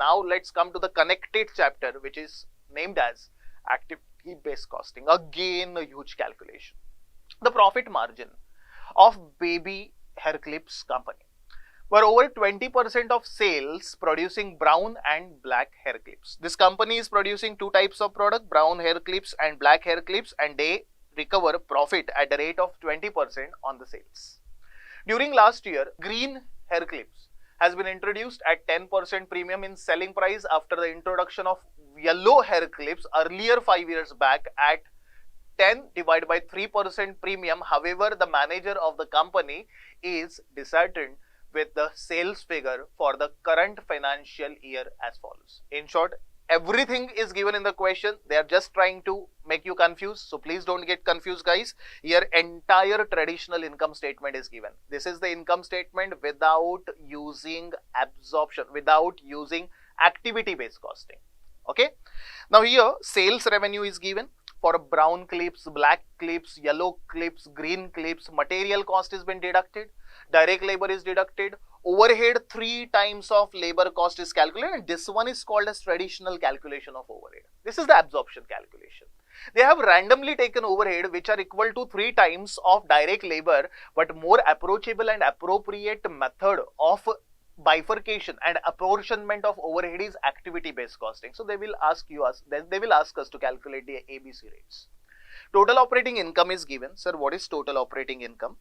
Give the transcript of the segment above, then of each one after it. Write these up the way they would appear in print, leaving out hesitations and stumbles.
Now let's come to the connected chapter, which is named as activity based costing. Again, a huge calculation. The profit margin of baby hair clips company were over 20% of sales producing brown and black hair clips. This company is producing two types of product, brown hair clips and black hair clips, and they recover profit at the rate of 20% on the sales. During last year, green hair clips has been introduced at 10% premium in selling price after the introduction of yellow hair clips earlier 5 years back at 10 divided by 3% premium. However, the manager of the company is disheartened with the sales figure for the current financial year as follows. In short, everything is given in the question. They are just trying to make you confused. So please don't get confused, guys. Here, entire traditional income statement is given. This is the income statement without using absorption, without using activity-based costing. Okay. Now here, sales revenue is given. For brown clips, black clips, yellow clips, green clips, material cost has been deducted, direct labor is deducted, overhead 3 times of labor cost is calculated, and this one is called as traditional calculation of overhead. This is the absorption calculation. They have randomly taken overhead which are equal to 3 times of direct labor, but more approachable and appropriate method of bifurcation and apportionment of overhead is activity based costing. So they will ask us to calculate the ABC rates. Total operating income is given. Sir, what is total operating income?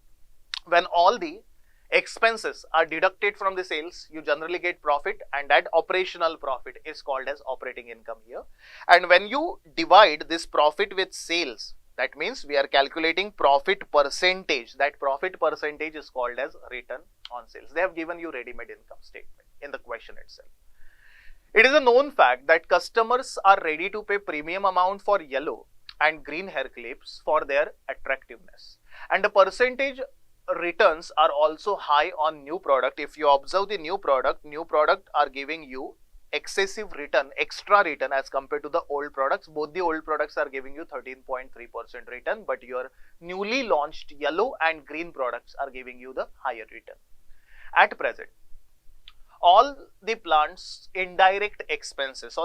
When all the expenses are deducted from the sales, you generally get profit, and that operational profit is called as operating income here. And when you divide this profit with sales, that means we are calculating profit percentage. That profit percentage is called as return on sales. They have given you ready-made income statement in the question itself. It is a known fact that customers are ready to pay premium amount for yellow and green hair clips for their attractiveness. And the percentage returns are also high on new product. If you observe the new product are giving you excessive return, extra return as compared to the old products. Both the old products are giving you 13.3% return, but your newly launched yellow and green products are giving you the higher return. At present, all the plant's indirect expenses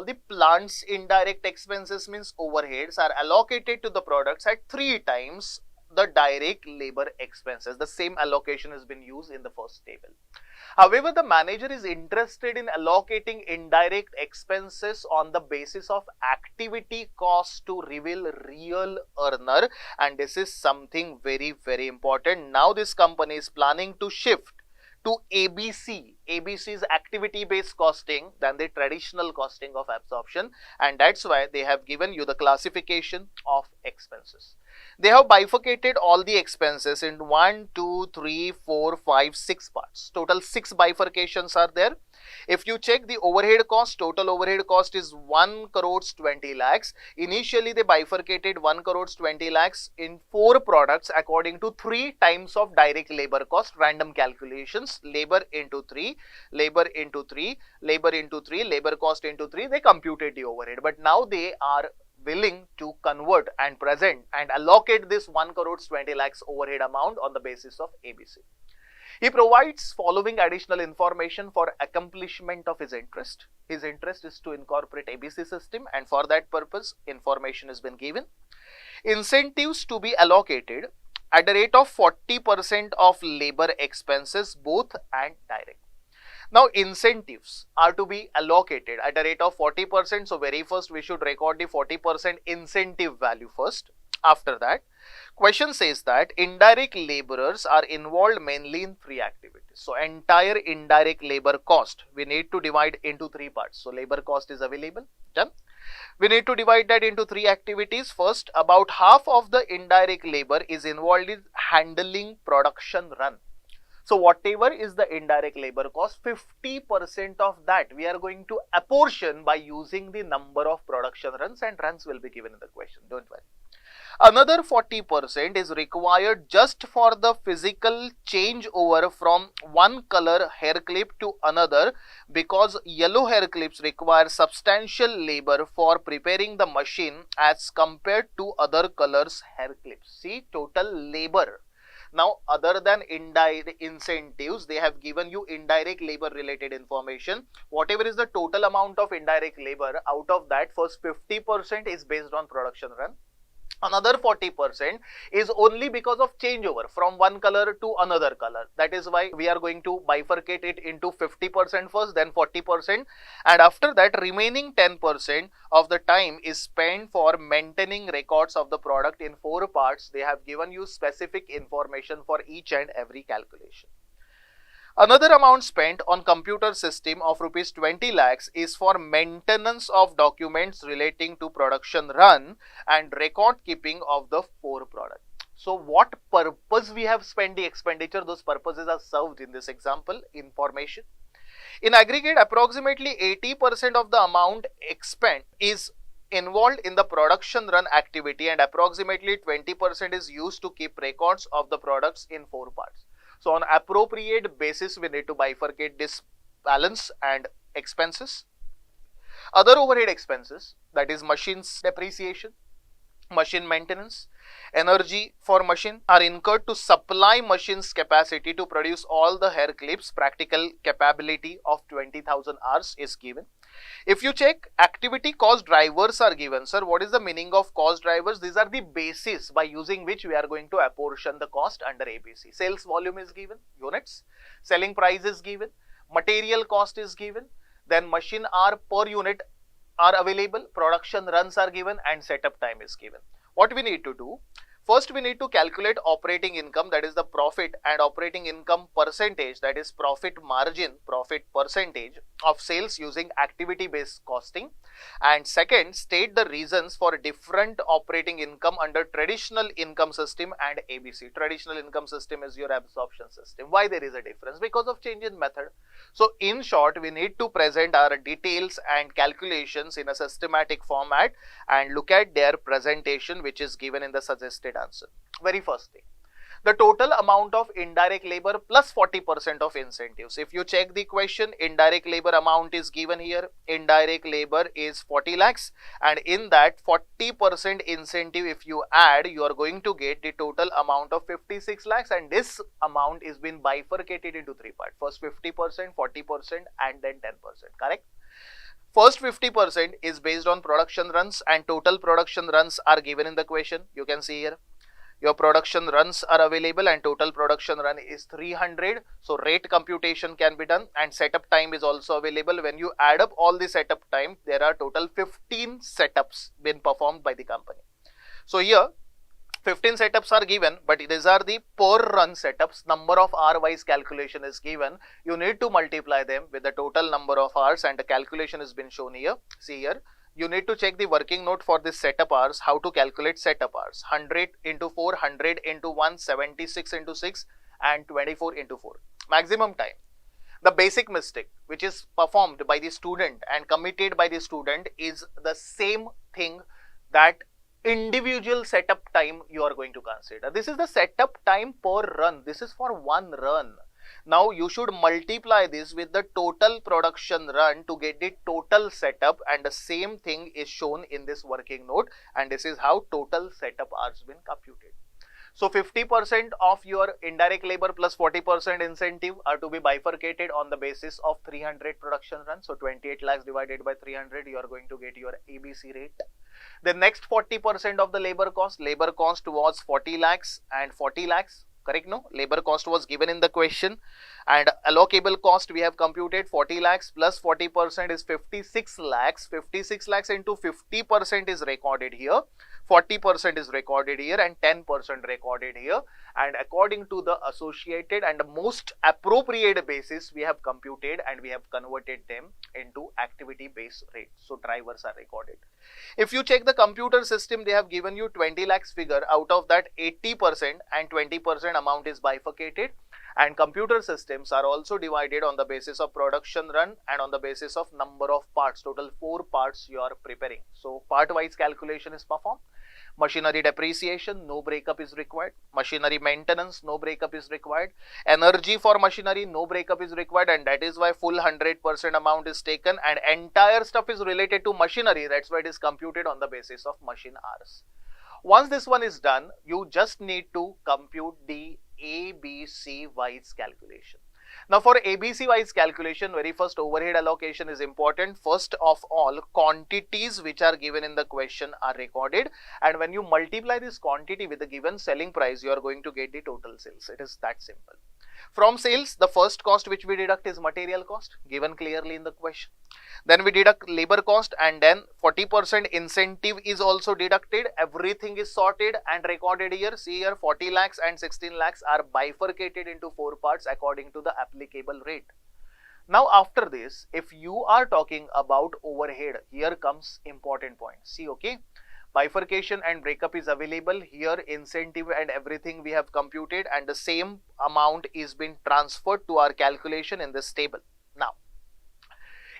means overheads are allocated to the products at 3 times the direct labor expenses. The same allocation has been used in the first table. However, the manager is interested in allocating indirect expenses on the basis of activity cost to reveal real earner, and this is something very, very important. Now this company is planning to shift to ABC. ABC is activity based costing than the traditional costing of absorption, and that's why they have given you the classification of expenses. They have bifurcated all the expenses in 1, 2, 3, 4, 5, 6 parts. Total 6 bifurcations are there. If you check the overhead cost, total overhead cost is 1 crores 20 lakhs. Initially, they bifurcated 1 crores 20 lakhs in 4 products according to 3 times of direct labor cost, random calculations, labor into 3, labor into 3, labor into 3, labor cost into 3. They computed the overhead, but now they are willing to convert and present and allocate this 1 crores 20 lakhs overhead amount on the basis of ABC. He provides following additional information for accomplishment of his interest. His interest is to incorporate ABC system, and for that purpose information has been given. Incentives to be allocated at the rate of 40% of labor expenses, both and direct. Now incentives are to be allocated at a rate of 40%. So very first we should record the 40% incentive value first. After that, question says that indirect laborers are involved mainly in 3 activities. So entire indirect labor cost we need to divide into 3 parts. So labor cost is available. Done. We need to divide that into 3 activities. First, about half of the indirect labor is involved in handling production run. So whatever is the indirect labor cost, 50% of that we are going to apportion by using the number of production runs, and runs will be given in the question, don't worry. Another 40% is required just for the physical changeover from one color hair clip to another, because yellow hair clips require substantial labor for preparing the machine as compared to other colors hair clips. See, total labor. Now, other than indirect incentives, they have given you indirect labor related information. Whatever is the total amount of indirect labor, out of that, first 50% is based on production run. Another 40% is only because of changeover from one color to another color. That is why we are going to bifurcate it into 50% first, then 40%, and after that remaining 10% of the time is spent for maintaining records of the product in 4 parts. They have given you specific information for each and every calculation. Another amount spent on computer system of rupees 20 lakhs is for maintenance of documents relating to production run and record keeping of the 4 products. So what purpose we have spent the expenditure, those purposes are served in this example information. In aggregate, approximately 80% of the amount expended is involved in the production run activity and approximately 20% is used to keep records of the products in 4 parts. So on appropriate basis, we need to bifurcate this balance and expenses. Other overhead expenses, that is machines depreciation, machine maintenance, energy for machine are incurred to supply machines capacity to produce all the hair clips. Practical capability of 20,000 hours is given. If you check, activity cost drivers are given. Sir, what is the meaning of cost drivers? These are the basis by using which we are going to apportion the cost under ABC. Sales volume is given, units, selling price is given, material cost is given, then machine hour per unit are available, production runs are given, and setup time is given. What we need to do? First, we need to calculate operating income, that is the profit, and operating income percentage, that is profit margin, profit percentage of sales using activity based costing. And second, state the reasons for different operating income under traditional income system and ABC. Traditional income system is your absorption system. Why there is a difference? Because of change in method. So in short, we need to present our details and calculations in a systematic format and look at their presentation, which is given in the suggested answer. Very first thing, the total amount of indirect labor plus 40% of incentives. If you check the question, indirect labor amount is given here. Indirect labor is 40 lakhs, and in that 40% incentive, if you add, you are going to get the total amount of 56 lakhs, and this amount is been bifurcated into 3 parts. First 50%, 40%, and then 10%. Correct? First 50% is based on production runs, and total production runs are given in the question. You can see here your production runs are available and total production run is 300. So rate computation can be done, and setup time is also available. When you add up all the setup time, there are total 15 setups been performed by the company. So here 15 setups are given, but these are the per run setups. Number of hour wise calculation is given. You need to multiply them with the total number of hours, and the calculation has been shown here. See here, you need to check the working note for this setup hours, how to calculate setup hours. 100 into 4, 100 into 1, 76 into 6, and 24 into 4. Maximum time. The basic mistake which is performed by the student and committed by the student is the same thing, that individual setup time you are going to consider. This is the setup time per run. This is for one run. Now you should multiply this with the total production run to get the total setup, and the same thing is shown in this working note, and this is how total setup hours been computed. So 50% of your indirect labor plus 40% incentive are to be bifurcated on the basis of 300 production runs. So 28 lakhs divided by 300, you are going to get your ABC rate. The next 40% of the labor cost was 40 lakhs and 40 lakhs. Correct? No, labor cost was given in the question, and allocable cost we have computed 40 lakhs plus 40% is 56 lakhs. 56 lakhs into 50% is recorded here, 40% is recorded here, and 10% recorded here. And according to the associated and most appropriate basis, we have computed and we have converted them into activity based rate. So drivers are recorded. If you check the computer system, they have given you 20 lakhs figure. Out of that, 80% and 20% amount is bifurcated, and computer systems are also divided on the basis of production run and on the basis of number of parts. Total 4 parts you are preparing. So part wise calculation is performed. Machinery depreciation, no breakup is required. Machinery maintenance, no breakup is required. Energy for machinery, no breakup is required, and that is why full 100% amount is taken, and entire stuff is related to machinery. That's why it is computed on the basis of machine hours. Once this one is done, you just need to compute the ABC wise calculation. Now for ABC wise calculation, very first overhead allocation is important. First of all, quantities which are given in the question are recorded, and when you multiply this quantity with the given selling price, you are going to get the total sales. It is that simple. From sales, the first cost which we deduct is material cost, given clearly in the question. Then we deduct labor cost, and then 40% incentive is also deducted. Everything is sorted and recorded here. See here, 40 lakhs and 16 lakhs are bifurcated into 4 parts according to the applicable rate. Now after this, if you are talking about overhead, here comes important point. See, okay, bifurcation and breakup is available here. Incentive and everything we have computed, and the same amount is being transferred to our calculation in this table. Now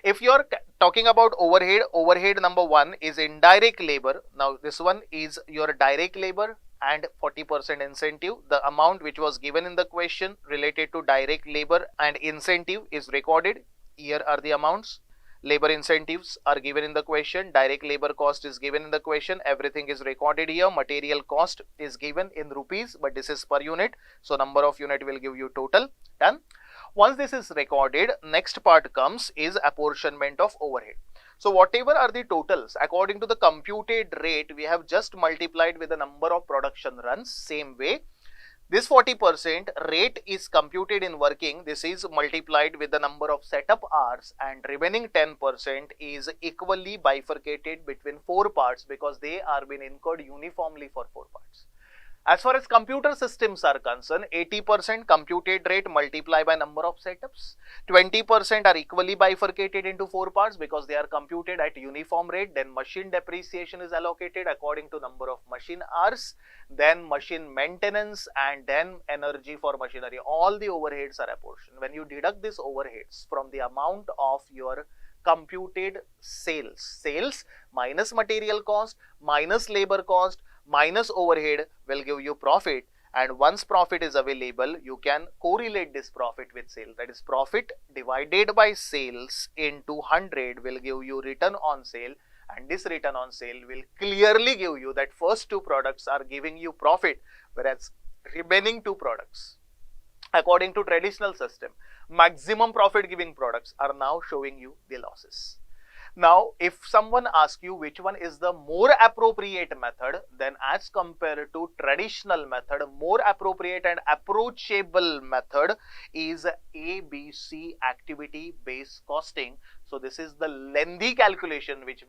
if you are talking about overhead, overhead number 1 is indirect labor. Now this one is your direct labor and 40% incentive. The amount which was given in the question related to direct labor and incentive is recorded. Here are the amounts. Labor incentives are given in the question, direct labor cost is given in the question, everything is recorded here. Material cost is given in rupees, but this is per unit, so number of unit will give you total. Done. Once this is recorded, next part comes is apportionment of overhead. So whatever are the totals, according to the computed rate, we have just multiplied with the number of production runs. Same way, this 40% rate is computed in working. This is multiplied with the number of setup hours, and remaining 10% is equally bifurcated between 4 parts because they are being incurred uniformly for 4 parts. As far as computer systems are concerned, 80% computed rate multiplied by number of setups, 20% are equally bifurcated into 4 parts because they are computed at uniform rate. Then machine depreciation is allocated according to number of machine hours, then machine maintenance, and then energy for machinery. All the overheads are apportioned. When you deduct these overheads from the amount of your computed sales minus material cost minus labor cost minus overhead will give you profit, and once profit is available, you can correlate this profit with sale. That is, profit divided by sales into 100 will give you return on sale, and this return on sale will clearly give you that first 2 products are giving you profit, whereas remaining 2 products, according to traditional system, maximum profit giving products are now showing you the losses. Now, if someone asks you which one is the more appropriate method, then as compared to traditional method, more appropriate and approachable method is ABC, activity based costing. So this is the lengthy calculation which